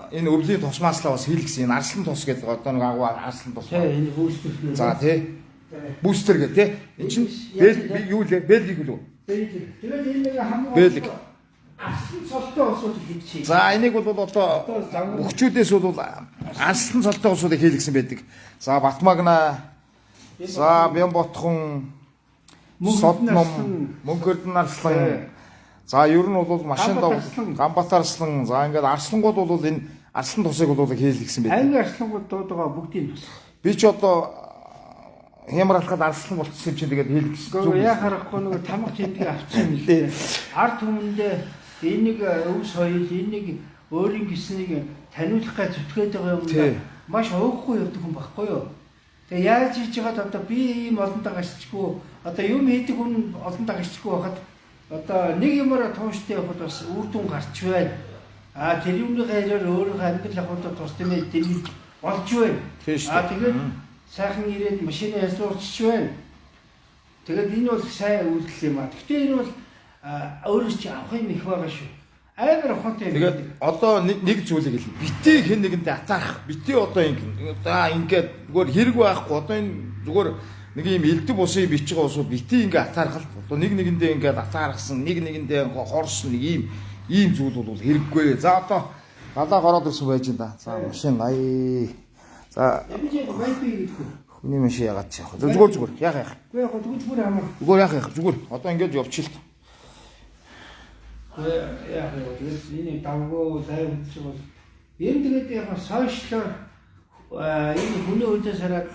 энэ өвлийн тусмааслаа бас хэлгэсэн. Энэ арслан тус гэдэг одоо нэг агуу арслан тус. Тий энэ бүүстер. За тий. Бүүстер гэдэг тий. Энэ чинь би юу лээ? Бэлгийг үлээ. Тэгээд энэ нэг хамгийн арслан цолтой усууд хийчих. За энийг бол одоо өгчүүдээс бол арслан цолтой усуудыг хийлгсэн байдаг. За Батмагна. За Бямботхон Содном Мөнгөрдөн арслан. За ер нь бол машин Ганбатар арслан. За ингээд арслангууд бол энэ арслан тусыг бол хийлгсэн байдаг. Англи арслангууд дуудагаа бүгдийн тус. Би ч одоо хямар алхаад арслан болчихсон юм чинь тэгээд хийлгсэн. Гэхдээ яа харахгүй нөгөө тамга тэмдэг авчихсан юм лээ. Ард түмэндээ энэ нэг өв соёл, энэ нэг өөрийн гиснийг таниулах гэж зүтгээд байгаа юм. Маш уухгүй явдаг хүн байхгүй юу? Тэгээ яаж хийж байгаад одоо би ийм олондоо гашчихгүй одоо юм хийдэг хүн олондоо гашчихгүй байхад одоо нэг юмараа тууштай явахад бас үр дүн гарч байна. Тэр юмны гайраар өөрийнхөө амьдрал ахуйд тус тэмээ дэмж болж байна. Тэгээд сайхан ирээд машины ясуурч байна. Тэгээд энэ бол сайн үйлдэл юм аа. Гэхдээ энэ бол өөрөө чи авах юм их байгаа шүү. Амар ухаантай. Тэгээд одоо нэг зүйлийг хэл. Битээ хэн нэгэндээ атаарах. Битээ одоо ингээд зүгээр хэрэг байхгүй. Одоо энэ зүгээр нэг юм элдв усын бич байгаа усууд битээ ингээд атаархал. Одоо нэг нэгэндээ ингээд атаархсан, нэг нэгэндээ хорсон нэг ийм зүйл бол хэрэггүй. За одоо галаа гороод ирсэн байж энэ да. За машин ая. За би вайпи гэдэг. хүний машин ягаад ч яах вэ? Зүгээр яах. Үгүй яг зүгээр амар. Зүгээр яах. Зүгээр. Одоо ингээд явчих л. Яг энэ давгуу лайв хийж байгаа. Ер нь тэгээд яг сошиалор энэ хүний үдээс хараад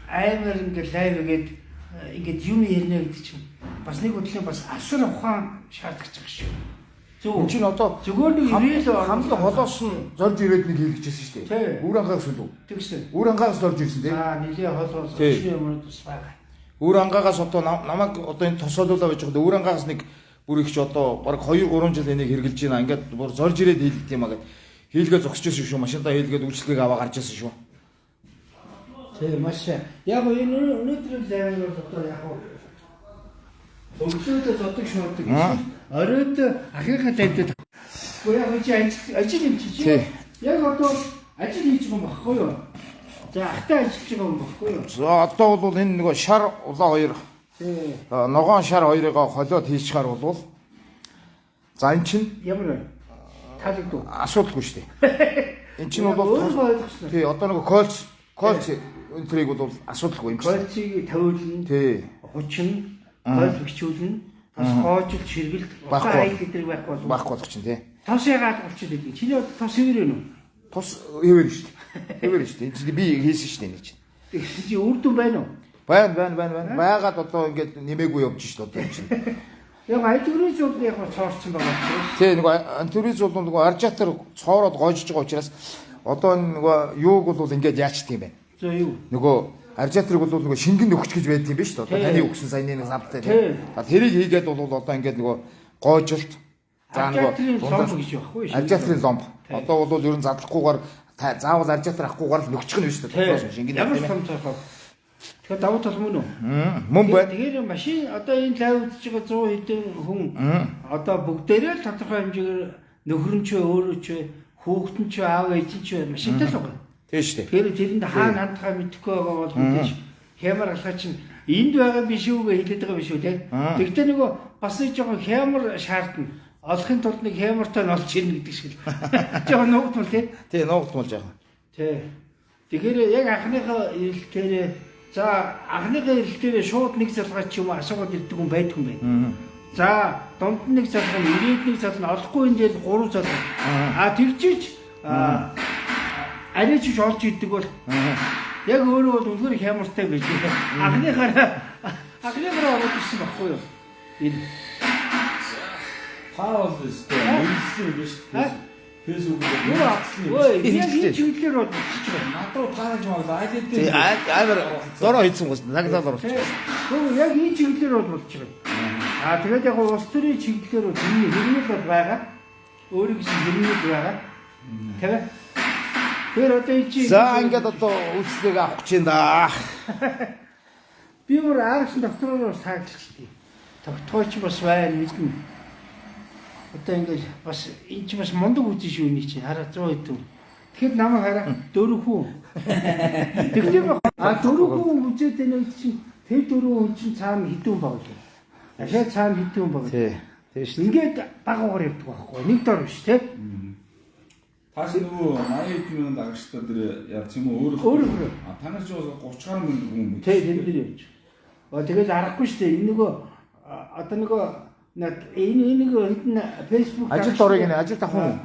амар ингээд лайв ингээд юм ярина гэдэг чинь бас нэг хөдөлгөөн бас асар ухаан шаардлагач байгаа шүү. Зөв. Энд чинь одоо зүгээр нэг ирэл хамлаг холоос нь зорж ирээд нэг хийлгэжсэн шүү дээ. Үр ангаас үлээ. Тэгсэн. Үр ангаас зорж ирсэн тийм. За нэлээ холоос юм бас байгаа. Үр ангаас одоо намайг одоо энэ тосоолуулаа байж байгаа. Үр ангаас нэг бүр их ч одоо баг 2-3 жил энийг хэрглэж байна. Ингээд бүр зорж ирээд хийлгэх юм аа гэд хийлгээ зогсчихсон шүү. Машиндаа хийлгээд үйлчлэгийг аваа гарч ирсэн шүү. Тийм маш. Яг энэ өнөөдөр лайв одоо яг өглөөдөө зодог шуудаг. Оройд ахийнхаа тавьдаг. Гэхдээ яг чи ажил юм чи. Яг одоо ажил хийж байгаа юм баггүй юу? За ахтай ажиллаж байгаа юм баггүй юу? За одоо бол энэ нөгөө шар улаа хоёр ногоон шар хоёрыг холиод хийчихээр бол за эн чинь ямар таалагдв? Асуудалгүй шүү дээ. Эн чинь бол тий одоо нөгөө кольц энтриг бол асуудалгүй юм чинь. Кольцыг тавиулна. Тий. Хучин кольц хичүүлнэ. Бас хоожил ширгэлт хай гэдэг байхгүй болох чинь тий. Тос ягаад болчиход байдаг. Чиний тос хэвэр вэ? Тос хэвэр шүү дээ. Хэвэр шүү дээ. Энд чинь би хийсэн шүү дээ нэг чинь. Чи үр дүн байна уу? Байна. Байгаад одоо ингээд нэмээгүй явж шүү дээ одоо чинь. Яг антуризм бол яг цоорсон байгаа учраас. Тий нөгөө антуризм бол нөгөө аржатар цоороод гойжж байгаа учраас одоо нөгөө юуг бол ингээд яачдаг юм байна. За юу? Нөгөө аржатрыг бол нөгөө шингэн өгч гэж байдаг юм биш үү? Одоо таны өгсөн саяны нэг самтай тий. Тэрийг хийгээд бол одоо ингээд нөгөө гойжилт за нөгөө аржатрын ломб. Одоо бол ер нь задлахгүйгээр заавал аржатар авахгүйгээр л нөгчих нь биш үү? Шингэн ямар том цаахаа. Тэгэхээр давуу тал мөн үү? Мөн байна. Тэгэхээр машин одоо энэ лайв үзэж байгаа 100 хэдэн хүн одоо бүгдээрээ л тодорхой хэмжээгээр нөхөр нь ч өөрөө ч хүүхэд нь ч аав ээж нь ч машинтай л байгаа. Тийм шүү дээ. Тэгэхээр тэрэнд хаана хандхаа мэдэхгүй байгаа бол мэдээж хямар алхаа чинь энд байгаа биш үү гэж хэлээд байгаа биш үү те. Тэгтээ нөгөө бас нэг жоохон хямар шаардна. Олохын тулд нэг хямартай нь олж ирнэ гэдэг шиг л. Жоохон нуугдмал те. Тий, нуугдмал жоохон. Тий. Тэгэхээр яг анхныхаа ирэлтээр за анхныхаа ирэлтээр шууд нэг залгаа ч юм уу асуугаад ирдэг хүн байдаг юм байна. За дунд нэг залгаа, ирээд нэг залгаа, олохгүй энэ дээр 3 залгаа. Тэгжиж арайч олж ирдэг бол яг өөрөө бол үнэхээр хямартай байж байна. Анхныхаараа ороод ирсэн байхгүй юу? Энэ Хаа бол өстэй мэрэгчлэр биш үү? Facebook-ээр ой, яг энэ чиглэлээр бол бичиж байна. надад тааж байгаа айдээ. тий амар дороо хийсэн гоос нагдаад орчих. Тэгвэл яг энэ чиглэлээр бол болж байгаа. Тэгээд яг улс төрийн чиглэлээр бол хэрнээ бол байгаа. Өөрийн гэсэн хэрнээ байгаа. Тэгээд тэр одоо энэ чинь За ингээд одоо үйлчлэгийг авах гэж да. би бүр аргач доктороор сааглчихдээ. Тогтгооч бас байна мэднэ. Одоо ингээд бас энэ ч бас мундаг үзэн шүү нэг чинь хараа 100 хэдэн. Тэгэхэд намайг хараа 4 хүн. Тэгтээ дөрөв хүн үзээд энэ чинь тэр 4 хүн чинь цаана хэдэн баг лээ. Ахаа цаана хэдэн баг. Тий. Тий шүү. Ингээд багуугаар явдаг байхгүй. Нэг дор биш те. Тааш нөгөө 80 мянган дагагчдаа тэр яац юм уу Өөрөө. танаас ч 30 гаруй мянга хүн. Тэ тэр явж. Тэгээд аргагүй шүү дээ. Энэ нөгөө одоо нөгөө энэ нэг хэдэн Facebook Ажил дорыг нэ ажил давхан.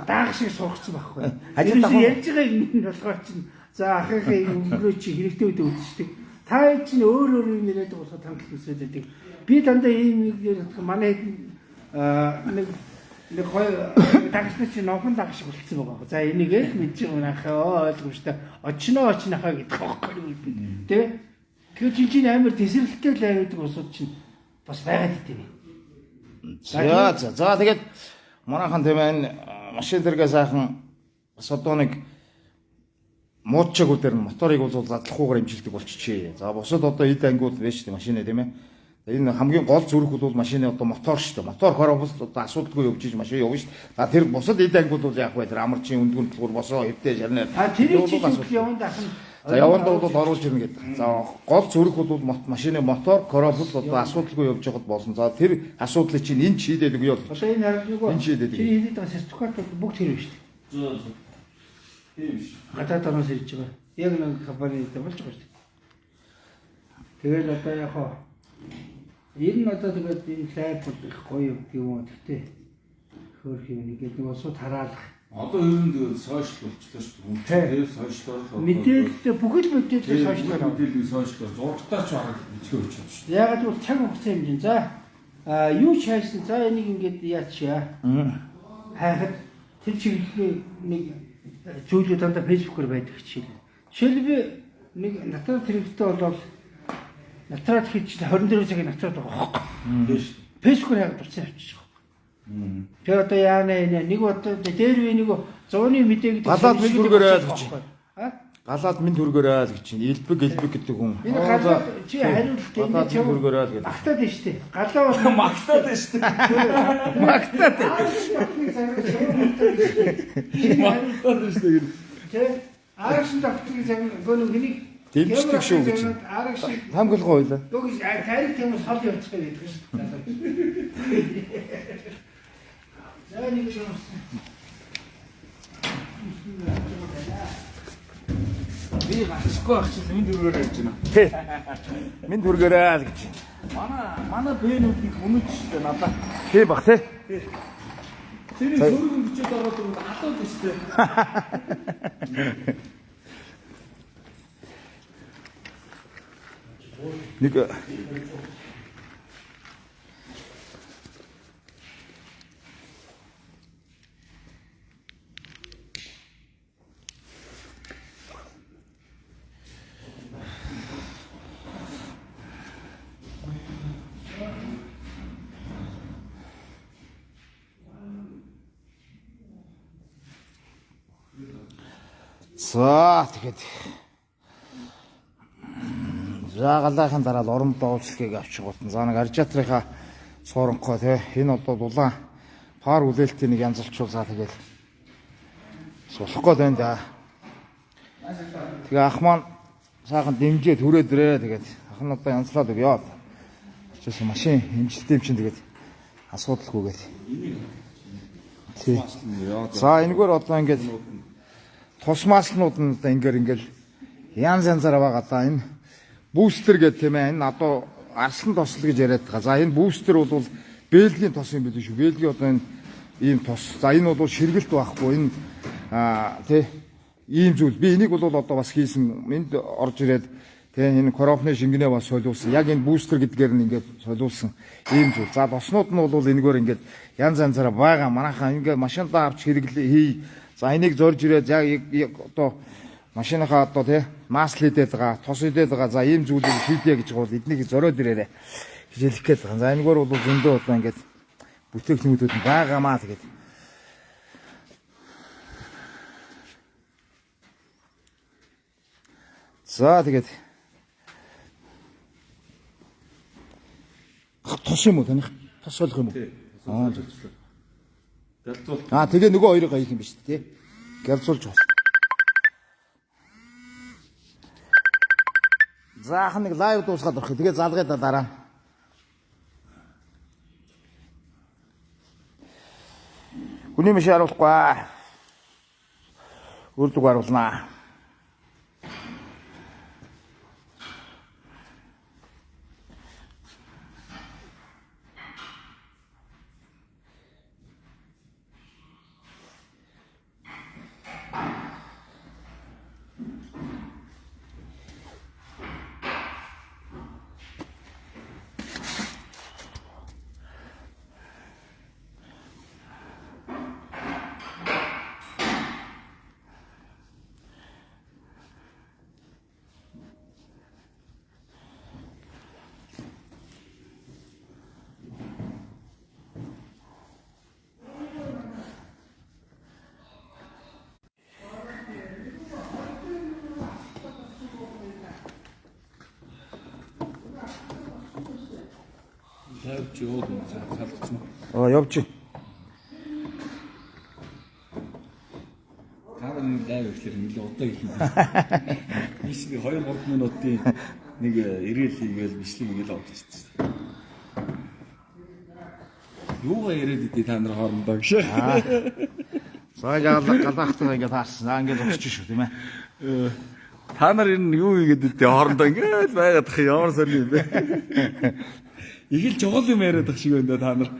даах шиг сургацсан байхгүй. Ажил давхан. Ярьж байгаа юм болохоор чинь за ахыхаа өнгөрөө чи хэрэгтэй үдэ үзчихдэг. Та чинь өөр юм яриад болохоор тандал үсээд байдаг. Би дандаа ийм манай нэг хоёр дагчны чинь номхон дагш болчихсон байгаа. За энийг л мэдчих юм ахаа ойлгомжтой. Очноо хаа гэдэг байхгүй. Тэ? Тэгэхээр чинь амар тесрэлттэй л авдаг усууд чинь бас байгаад идэв. За тэгээд манайхан тийм энэ машин дэргээ сайхан бас одоо нэг муудчаагүй дээр нь моторыг бол задлахгүйгээр имжилдэг болчихжээ. За бусад одоо эд ангиуд байж тийм машинаа тийм ээ. Энэ хамгийн гол зүрх бол машины одоо мотор шүү дээ. Мотор хоровол одоо асуудалгүй явж иж машин явна шүү дээ. За тэр бусад эд ангиуд бол яг бай тэр амарчин өндгөн төлгөр босоо хэвтэй шарнаар. Тэр чинь яванд ахна. За яванд бол оруулж ирнэ гэдэг. За гол зүрх бол машины мотор хоровол одоо асуудалгүй явж байгаад болно. За тэр асуудлыг чинь энэ шийдэл өгөө. Одоо энэ хараад нөгөө энэ шийдэл. тэр хийдэг байгаа сертификат бүгд тэр юм шүү дээ. Тийм ш. Гадаад орноос ирж байгаа. Яг нэг компанитай болж байгаа шүү дээ. Тэгэл одоо яг хоо ер нь одоо тэгээд энэ лайв бол их гоё юм уу гэхдээ хөөх юм нэгэд нэг усууд хараалах. Одоо ер нь тэгээд сошиал болчихлоо шүү дээ. Тэр сошиалор мэдээлэл бүхэл мэдээлэл сошиалор. мэдээлэл сошиалор зургатаа ч хараг бичгээ өгч байгаа шүү. Яг л цаг хугацаа хэмжин. За юу ч хайсан. За энийг ингээд яачаа. Хайхад тэр чиглэлийн нэг зүйлүүд дандаа фэйсбүүкээр байдаг хичээл. Жишээл би нэг натрат хэрэгтэй болвол натрат хийж 24 цагийн натрат байгаа байхгүй. Тийм шүү. Фэйсбүүкээр хайгаад дурсан авчиж байгаа. Тэр одоо яана нэг одоо дээр би нэг 100-ны мэдээг Галаад минь дүргээрээ л гэж. Аа? Галаад минь дүргээрээ л гэж. Элбэг гэдэг хүн. Энэ галаад чи хариулт Галаад минь дүргээрээ л гэж. магтаад байна шүү дээ. Галаа бол Магтаад байна шүү дээ. Магтаад. Магтаад байна шүү дээ. Тэ ааршин давтгийг цаг гоног хэнийг Дэмждэг шүү гэж. ааршин Хамгаалгаа ойлаа. гогс тарих темос хол явчих гэдэг шүү дээ. За нэг юм. Би гашгүй ах чинь минь дүргээр ярьж байна. Тий. Минь дүргээрээ л гэж. Манай бэнүүдийг үнэж шүү дээ надаа. Тий баг тий. Тэрийг сөргөн бичээд ороод ирвэл хатаад байна шүү дээ. Нэг За тэгээд за галайхан дараа л орон доолчлыг авчих гутан. За нэг аржаатрынхаа цооронхоо тий энэ бол улаан пар үлээлтийн нэг янзлчул за тэгээд сулахгүй байна да. Тэгээ ах маань сайхан дэмжээ түрээд ирээ тэгээд ах нь одоо янзлаад өгөө. Чис машин хэмжилттэй юм чинь тэгээд асуудалгүйгээд. Тий. За энэгээр одоо ингээд тус маслнууд нь одоо ингээл янз янзаар байгаа да. Энэ бустер гэдэг тийм ээ. Энэ одоо арслан тосл гэж яриад байгаа. За энэ бустер бол Бельгийн тос юм биш үү? Бельгийн одоо энэ ийм тос. За энэ бол ширгэлт байхгүй. Энэ тий ийм зүйл. Би энийг бол одоо бас хийсэн. Энд орж ирээд тий энэ коробны шингэнээ бас солиулсан. Яг энэ бустер гэдгээр нь ингээд солиулсан ийм зүйл. За тоснууд нь бол энэгээр ингээд янз янзаараа байгаа. Манайхаа ингээд машиндаа авч хэрэглээ хий. За энийг зорж ирээд яг одоо машиныхаа одоо тий масл хийдээд байгаа, тос хийдээд байгаа. За ийм зүйлийг хийдэ гэж бол эднийг зориод ирээрээ гэж хэлэх гээд байгаа. За энэгээр бол зөндөө одоо ингээд бүтээгдэхүүнүүд нь байгаамаа тэгээд. За тэгээд тос юм уу таних? Тос солих юм уу? Аа зөв. Гэлзуул. Тэгээ нөгөө хоёрыг хийх юм биш тий. Гэлзуулж байна. Заах нэг лайв дуусгаад орох. Тэгээ залгая да дараа. Хүний маш харуулахгүй. Үрдэг харуулнаа. Явж яваад салгацсан. Явж. Таараа нэг лайв ирэхлээр нэлээд удаа хийх юм. Биш нэг 2-3 минутын нэг ирээл хийгээл бичлэг хийгээл авчихсан. Юугаа яриад идэв та нар хоорондоо гэж. За галахтаа ингээд таарсан. Ингээд зогсчих шүү тийм ээ. Та нар энэ юу хийгээд идэв хоорондоо ингээд байгаад ах ямар сони юм бэ? Их л жогол юм яриад ах шиг байна да та нар.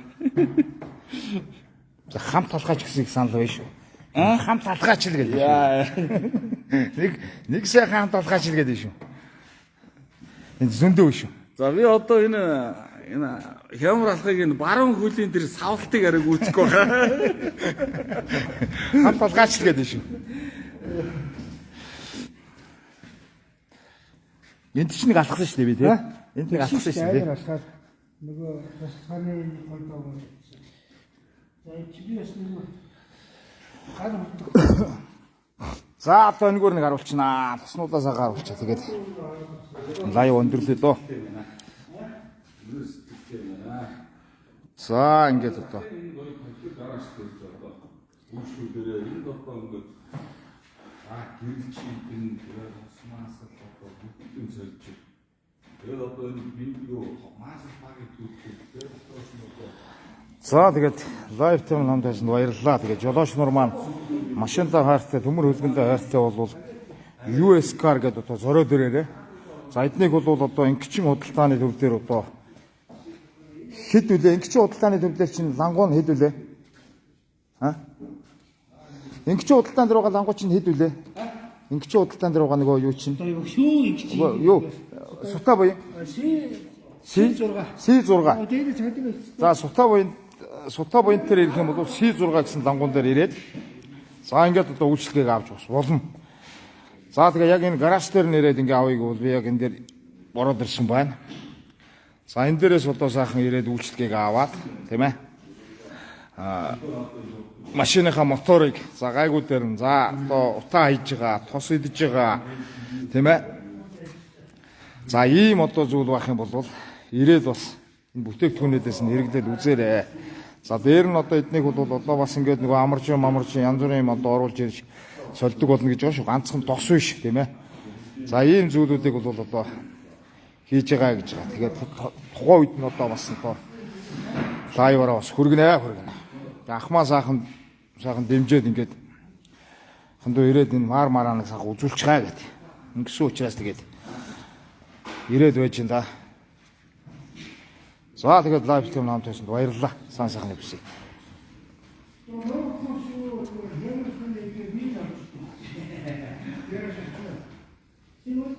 За хамт талхаач гэсэн их санал байна шүү. Хамт талхаач л гэдэг. Нэг сая хамт талхаач л гэдэг шүү. Энэ зөндөө шүү. За би одоо энэ хямар алхахыг энэ баруун хөлийн тэр савлтыг арай үүсэхгүй байгаа. Хамт талхаач л гэдэг шүү. Энд чинь нэг алхсан шүү дээ би тий. Энд нэг алхсан шүү дээ. Нөгөө тасганы холбоо. За чи бас нөгөө За одоо энэгээр нэг харуулчихнаа. Тоснуудаас харуулчих. Тэгээд лайв өндөрлөө дөө. За ингээд одоо. Үүшүүдэрээ энэ одоо ингээд гэрэлч энэ тосмаас одоо бүгдийн сольж. Тэгээд одоо энэ видео маас багийг түүхтэй дотоос нь одоо. За тэгээд лайв тайм намдаас нь баярлалаа. Тэгээд жолооч нар маань машинтай хайртай төмөр хөлгөндөө хайртай бол US car гэдэг одоо зориод ирээрээ. За эднийг бол одоо ингичийн худалдааны төв дээр одоо хэд үлээ ингичийн худалдааны төв дээр чинь лангуун хэд үлээ? Ингичийн худалдаан дээр байгаа лангуун чинь хэд үлээ? Ингичийн худалдаан дээр байгаа нөгөө юу чинь? одоо юу шүү ингич. Юу? Сута буй. C6. C6. Дээд цагдаа байсан. За сута буйн дээр ирэх юм бол C6 гэсэн лангуун дээр ирээд за ингээд одоо үйлчлэгийг авч болно. За тэгээ яг энэ гараж дээр нэрээд ингээ авъя гэвэл би яг энэ дээр бороод ирсэн байна. За энэ дээрээс одоо сайхан ирээд үйлчлэгийг аваад тийм ээ. Машиныхаа моторыг за гайгүй дээр нь за одоо утаа хийж байгаа, тос идэж байгаа тийм ээ. За ийм одоо зүйл байх юм бол ирээд бас энэ бүтээгдэхүүнүүдээс нь хэрэглээд үзээрэй. За дээр нь одоо эднийг бол одоо бас ингээд нөгөө амарч янз бүрийн юм одоо оруулж ирж сольдог болно гэж байгаа шүү. Ганцхан тос биш тийм ээ. За ийм зүйлүүдийг бол одоо хийж байгаа гэж байгаа. Тэгээд тухайн үед нь одоо бас одоо лайваараа бас хүргэнэ. Ахмаа сайхан дэмжээд ингээд Хондоо ирээд энэ марааныг сах үзүүлчихээ гэдэг. Ингэсэн учраас тэгээд ирээд байж ин да. За тэгээд лайв стрим хамт байсанд баярлалаа. Сайн сайхны бүсээ. Синус